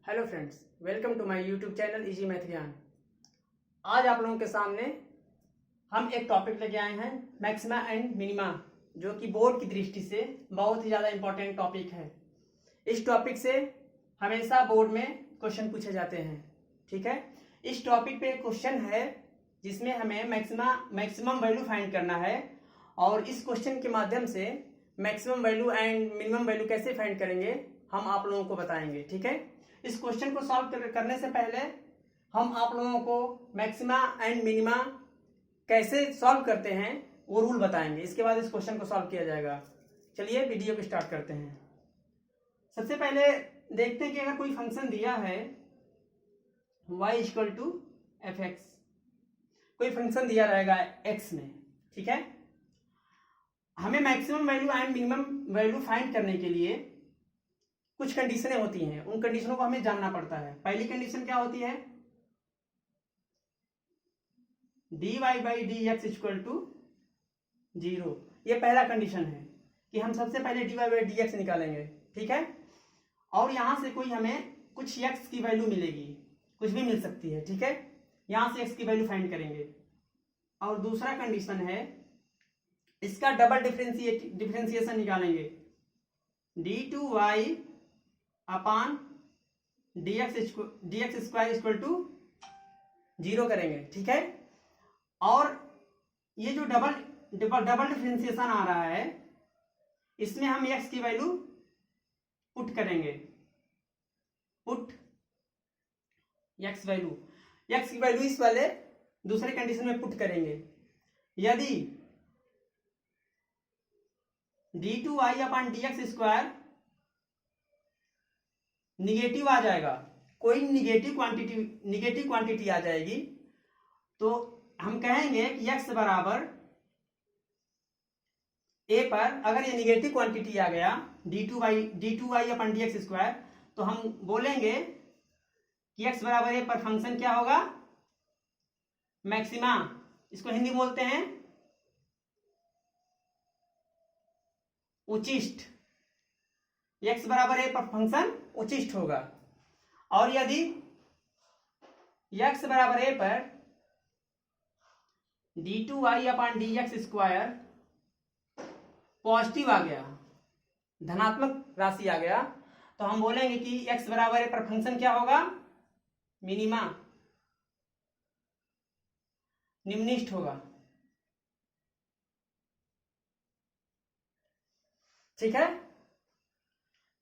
Hello friends, welcome to my YouTube channel easy math Gyan. आज आप लोगों के सामने हम एक टॉपिक लेके आए हैं, मैक्सिमा एंड मिनिमा, जो कि बोर्ड की दृष्टि से बहुत ही ज़्यादा इंपॉर्टेंट टॉपिक है। इस टॉपिक से हमेशा बोर्ड में क्वेश्चन पूछे जाते हैं। ठीक है, इस टॉपिक पे क्वेश्चन है जिसमें हमें मैक्सिमम वैल्यू फाइंड करना है, और इस क्वेश्चन के माध्यम से maximum value and minimum value कैसे फाइंड करेंगे हम आप लोगों को बताएंगे। ठीक है, इस क्वेश्चन को सॉल्व करने से पहले हम आप लोगों को मैक्सिमा एंड मिनिमा कैसे सॉल्व करते हैं वो रूल बताएंगे। इसके बाद इस क्वेश्चन को सॉल्व किया जाएगा। चलिए वीडियो को स्टार्ट करते हैं। सबसे पहले देखते हैं कि अगर कोई फंक्शन दिया है y equal to f x, कोई फंक्शन दिया रहेगा x में। ठीक है, हमें maximum value and minimum value find करने के लिए कुछ कंडीशनें होती हैं, उन कंडीशनों को हमें जानना पड़ता है। पहली कंडीशन क्या होती है, dy by d x equal to 0। ये पहला कंडीशन है कि हम सबसे पहले dy बाई डी एक्स निकालेंगे। ठीक है, और यहां से कोई हमें कुछ x की वैल्यू मिलेगी, कुछ भी मिल सकती है। ठीक है, यहां से x की वैल्यू फाइंड करेंगे। और दूसरा कंडीशन है, इसका डबल डिफरेंशिएशन निकालेंगे, d2y upon d x square equal to 0 करेंगे। ठीक है, और ये जो डबल डिफरेंशिएशन आ रहा है, इसमें हम x की वैल्यू पुट करेंगे, पुट x की वैल्यू इस वाले दूसरे कंडीशन में पुट करेंगे। यदि d2y upon d x square negative आ जाएगा, कोई निगेटिव क्वांटिटी आ जाएगी, तो हम कहेंगे कि x बराबर a पर अगर ये निगेटिव क्वांटिटी आ गया d2y अपन डी एक्स स्क्वायर, तो हम बोलेंगे कि x बराबर a पर फंक्शन क्या होगा, मैक्सिमा। इसको हिंदी बोलते हैं उचिष्ट। x बराबर a पर फंक्शन उचिष्ट होगा। और यदि x बराबर a पर d2y upon d x square positive आ गया, धनात्मक राशि आ गया, तो हम बोलेंगे कि x बराबर a पर फंक्शन क्या होगा, मिनिमा, निम्निष्ठ होगा। ठीक है,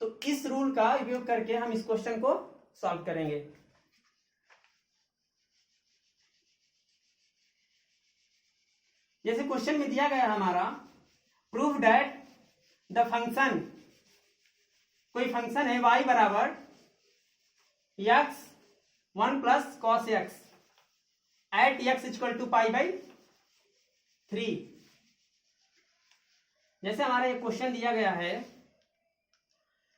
तो इस रूल का उपयोग करके हम इस क्वेश्चन को सॉल्व करेंगे। जैसे क्वेश्चन में दिया गया हमारा, प्रूव दैट द फंक्शन, कोई फंक्शन है y बराबर x 1 plus cos x at x equal to pi by 3। जैसे हमारा ये क्वेश्चन दिया गया है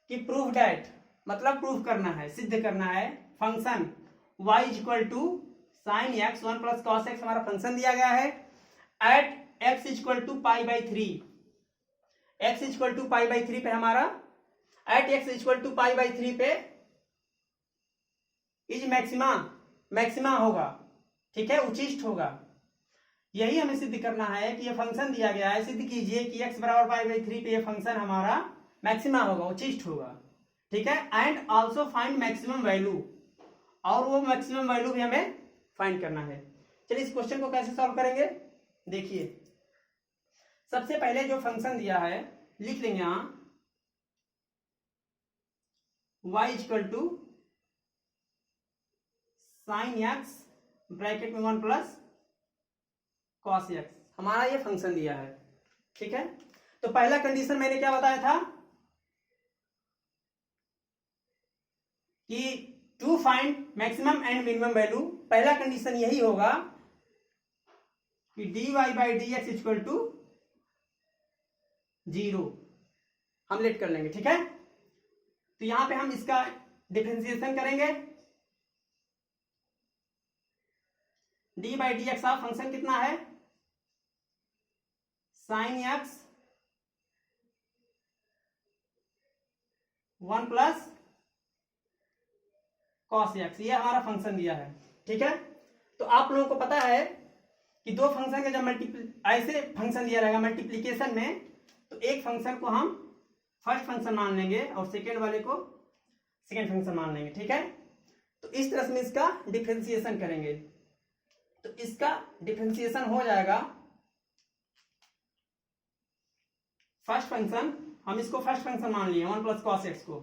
कि प्रूफ दैट मतलब प्रूफ करना है, सिद्ध करना है, function y equal to sine x 1 plus cos x हमारा फंक्शन दिया गया है, at x equal to pi by 3, x equal to pi by 3 पे हमारा at x equal to pi by 3 पे इज मैक्सिमा होगा। ठीक है, उचिष्ट होगा। यही हमें सिद्ध करना है कि ये फंक्शन दिया गया है, सिद्ध कीजिए कि x बराबर पाई बाई 3 पे ये फंक्शन हमारा मैक्सिमा होगा, उचिष्ट होगा। ठीक है, and also find maximum value, और वो मैक्सिमम वैल्यू भी हमें फाइंड करना है। चलिए इस क्वेश्चन को कैसे सॉल्व करेंगे, देखिए। सबसे पहले जो फंक्शन दिया है लिख लेंगे यहां, y equal to sine x bracket में 1 प्लस कॉस एक्स, हमारा ये फंक्शन दिया है। ठीक है, तो पहला कंडीशन मैंने क्या बताया था कि to find maximum and minimum value, पहला कंडीशन यही होगा कि dy by d x equal to 0 हम लेट कर लेंगे। ठीक है, तो यहां पे हम इसका डिफरेंशिएशन करेंगे। D by d x of function कितना है, sign x 1 plus cos x, ये हमारा फंक्शन दिया है। ठीक है, तो आप लोगों को पता है कि दो फंक्शन का जब ऐसे फंक्शन दिया रहेगा मल्टीप्लीकेशन में, तो एक फंक्शन को हम फर्स्ट फंक्शन मान लेंगे और सेकेंड वाले को सेकेंड फंक्शन मान लेंगे। ठीक है, तो इस तरह से इसका डिफरेंशिएशन करेंगे, तो इसका डिफरेंशिएशन हो जाएगा फर्स्ट फंक्शन, हम इसको फर्स्ट फंक्शन मान लिए 1 प्लस कॉस एक्स को,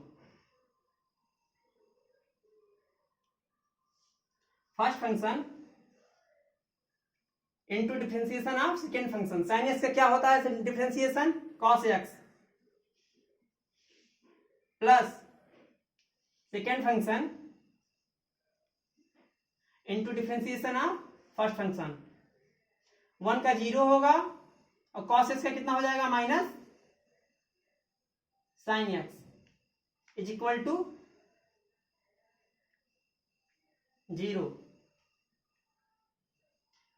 first function into differentiation of second function. Sine x का क्या होता है differentiation, cos x plus second function into differentiation of first function. 1 का 0 होगा और कॉस एक्स का कितना हो जाएगा minus sine x is equal to 0,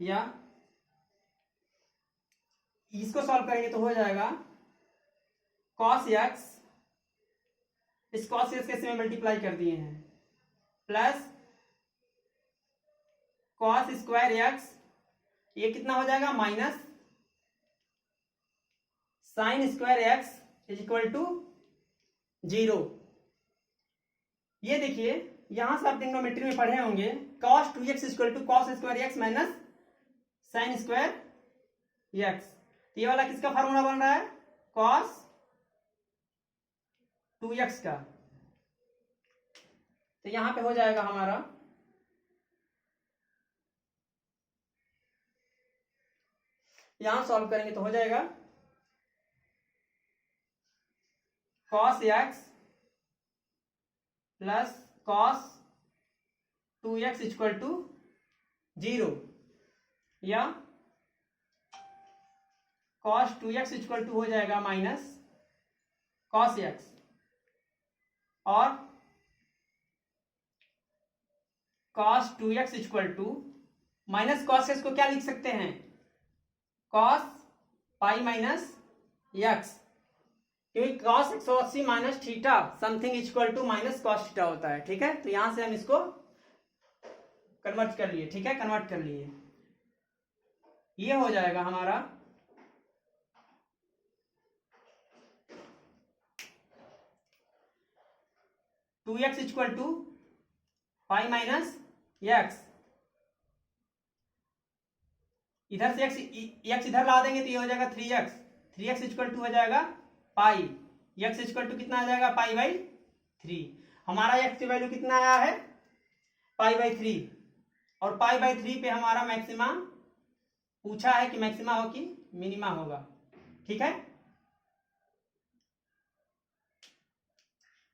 या इसको सॉल्व करेंगे तो हो जाएगा कॉस एक्स, इस कॉस एक्स के इसमें मल्टीप्लाई कर दिए हैं, प्लस कॉस स्क्वायर एक्स, ये कितना हो जाएगा minus sine square x is equal to 0। ये देखिए यहां से आप ट्रिग्नोमेट्री में पढ़े होंगे cos 2x equal to cos square x minus sine square x, ये वाला किसका फार्मूला बन रहा है, cos 2x का। तो यहां पे हो जाएगा हमारा यहां सॉल्व करेंगे तो हो जाएगा cos x plus cos 2x equal to 0, या cos 2x इक्वल टू हो जाएगा माइनस cos x, और cos 2x equal to minus cos x को क्या लिख सकते हैं, cos पाई माइनस x, क्योंकि cos 180 minus theta something equal to minus cos theta होता है। ठीक है, तो यहां से हम इसको कन्वर्ट कर लिए। ठीक है, कन्वर्ट कर लिए, ये हो जाएगा हमारा two x equal to pi minus x, इधर से एक्स इधर ला देंगे तो ये हो जाएगा 3x, 3x इक्वल टू हो जाएगा पाई, एक्स इक्वल टू कितना आ जाएगा पाई बाई 3। हमारा एक्स की वैल्यू कितना आया है पाई बाई 3, और पाई बाई 3 पे हमारा मैक्सिमा पूछा है कि मैक्सिमा हो कि मिनिमा होगा। ठीक है,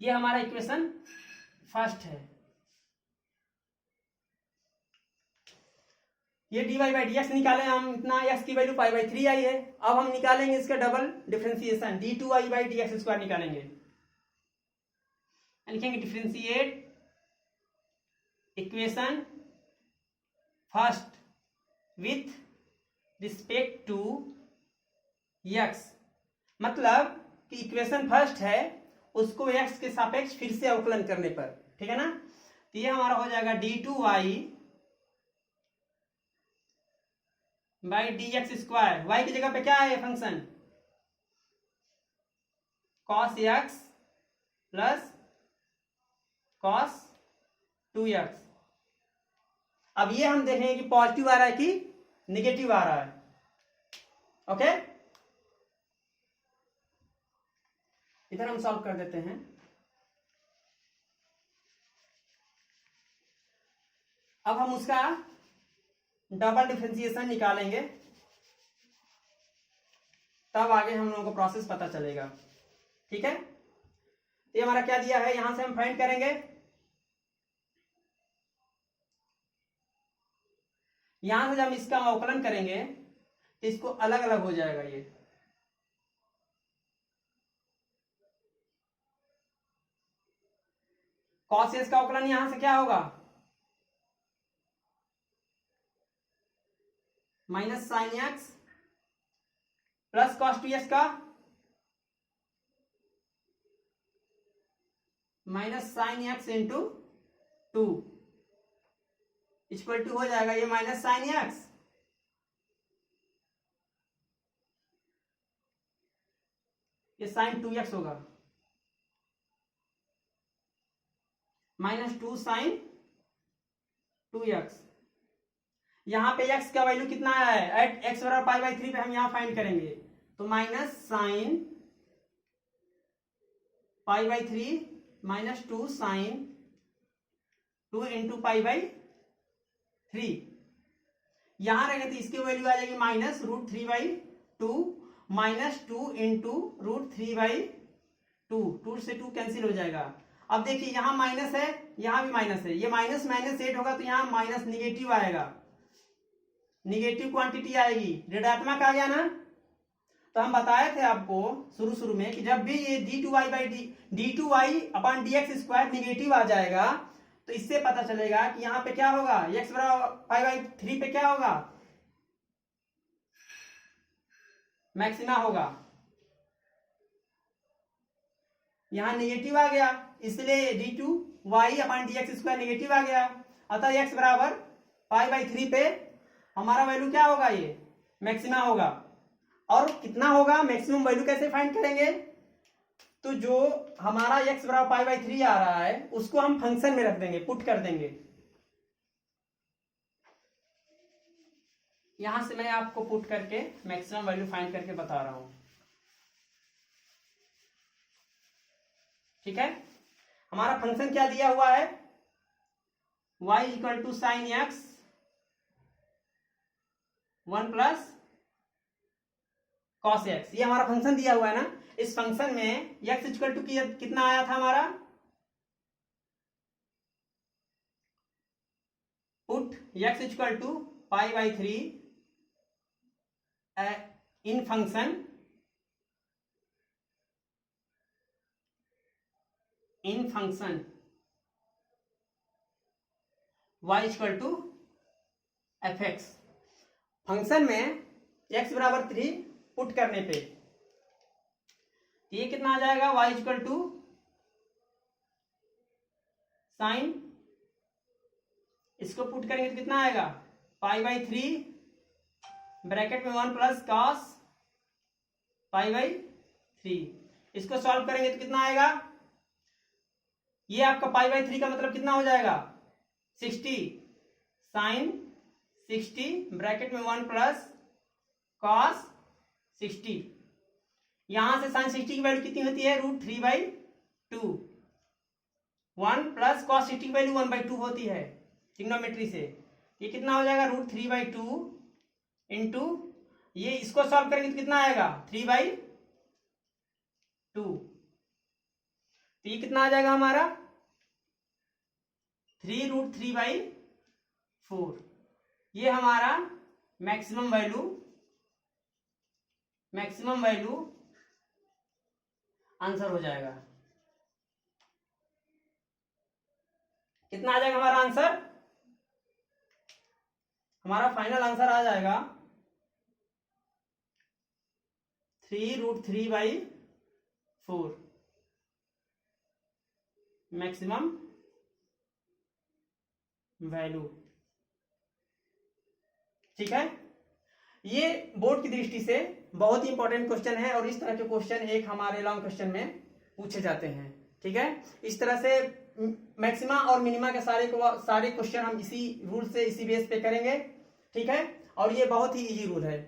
ये हमारा इक्वेशन फर्स्ट है। ये dy बाई डी एक्स निकाले हम, इतना x की वैल्यू पाई बाई 3 आई है। अब हम निकालेंगे इसका double differentiation d2i by d x square निकालेंगे, लिखेंगे differentiate equation first with respect to x, मतलब कि इक्वेशन फर्स्ट है उसको x के सापेक्ष फिर से अवकलन करने पर। ठीक है ना, तो ये हमारा हो जाएगा d2y by d x square, y की जगह पे क्या है function cos x plus cos 2x। अब ये हम देखेंगे कि पॉजिटिव आ रहा है कि निगेटिव आ रहा है। ओके, इधर हम सॉल्व कर देते हैं। अब हम उसका डबल डिफरेंशिएशन निकालेंगे, तब आगे हम लोगों को प्रोसेस पता चलेगा। ठीक है, ये हमारा क्या दिया है, यहां से हम फाइंड करेंगे, यहां से जब हम इसका अवकलन करेंगे तो इसको अलग अलग हो जाएगा। ये cos x का अवकलन यहां से क्या होगा minus sine x plus cos 2x का minus sine x into 2 equal to हो जाएगा ये माइनस साइन एक्स, ये साइन 2x होगा, माइनस 2 साइन 2x। यहां पे x का वैल्यू कितना आया है, एट x बराबर पाई बाई 3 पे हम यहां फाइंड करेंगे, तो minus sine pi by 3 minus 2 sine 2 into pi by 3। यहां रहेंगे तो इसकी वैल्यू आ जाएगी minus root 3 by 2 minus 2 into root 3 by 2, 2 से 2 कैंसिल हो जाएगा। अब देखिए यहां माइनस है, यहां भी माइनस है, ये माइनस माइनस एड होगा तो यहां माइनस निगेटिव आएगा, निगेटिव क्वांटिटी आएगी, ऋणात्मक आ गया ना। तो हम बताए थे आपको शुरू में कि जब भी ये d2y by d2y upon dx square negative आ जाएगा तो इससे पता चलेगा कि यहाँ पे क्या होगा, x बराबर पाई बाई 3 पे क्या होगा, मैक्सिमा होगा। यहां नेगेटिव आ गया इसलिए d2y upon dx square negative आ गया, अतः x बराबर पाई बाई 3 पे हमारा वैल्यू क्या होगा, ये मैक्सिमा होगा। और कितना होगा, मैक्सिमम वैल्यू कैसे फाइंड करेंगे, तो जो हमारा x बराबर पाई बाई 3 आ रहा है उसको हम फंक्शन में रख देंगे, पुट कर देंगे। यहां से मैं आपको पुट करके मैक्सिमम वैल्यू फाइंड करके बता रहा हूं, ठीक है। हमारा फंक्शन क्या दिया हुआ है, y equal to sine x 1 plus cos x, ये हमारा फंक्शन दिया हुआ है ना। इस फंक्शन में x इक्वल टू कितना आया था हमारा, put x equal to pi by 3 in function y equal to f x. Function में x बराबर 3 पुट करने पे ये कितना आ जाएगा, y इक्वल टू साइन, इसको पुट करेंगे तो कितना आएगा, पाई बाई 3 ब्रैकेट में 1 प्लस कॉस पाई बाई 3। इसको सॉल्व करेंगे तो कितना आएगा, ये आपका पाई बाई 3 का मतलब कितना हो जाएगा, 60 साइन 60 ब्रैकेट में 1 प्लस कॉस 60। यहां से साइन 60 की वैल्यू कितनी होती है, रूट 3 बाई 2, 1 प्लस कॉस 60 की वैल्यू 1 बाई 2 होती है ट्रिग्नोमेट्री से। ये कितना हो जाएगा, रूट 3 बाई 2 इंटू ये, इसको सॉल्व करेंगे तो कितना आएगा, 3 बाई 2। तो ये कितना आ जाएगा हमारा, 3 रूट 3 बाई 4। ये हमारा मैक्सिमम वैल्यू आंसर हो जाएगा। कितना आ जाएगा हमारा आंसर, हमारा फाइनल आंसर आ जाएगा 3 रूट 3 बाई 4 मैक्सिमम वैल्यू, ठीक है। ये बोर्ड की दृष्टि से बहुत ही इंपॉर्टेंट क्वेश्चन है और इस तरह के क्वेश्चन एक हमारे लॉन्ग क्वेश्चन में पूछे जाते हैं, ठीक है। इस तरह से मैक्सिमा और मिनिमा के सारे क्वेश्चन हम इसी रूल से, इसी बेस पे करेंगे, ठीक है। और ये बहुत ही इजी रूल है।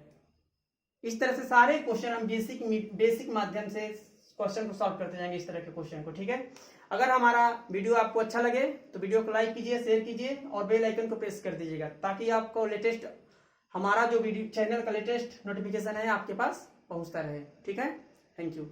इस तरह से सारे क्वेश्चन हम बेसिक माध्यम से क्वेश्चन को सॉल्व करते जाएंगे, इस तरह के क्वेश्चन को, ठीक है। अगर हमारा वीडियो आपको अच्छा लगे तो वीडियो को लाइक कीजिए, शेयर कीजिए और बेल आइकन को प्रेस कर दीजिएगा, ताकि आपको लेटेस्ट हमारा जो वीडियो चैनल का लेटेस्ट नोटिफिकेशन है आपके पास पहुंचता रहे, ठीक है। Thank you.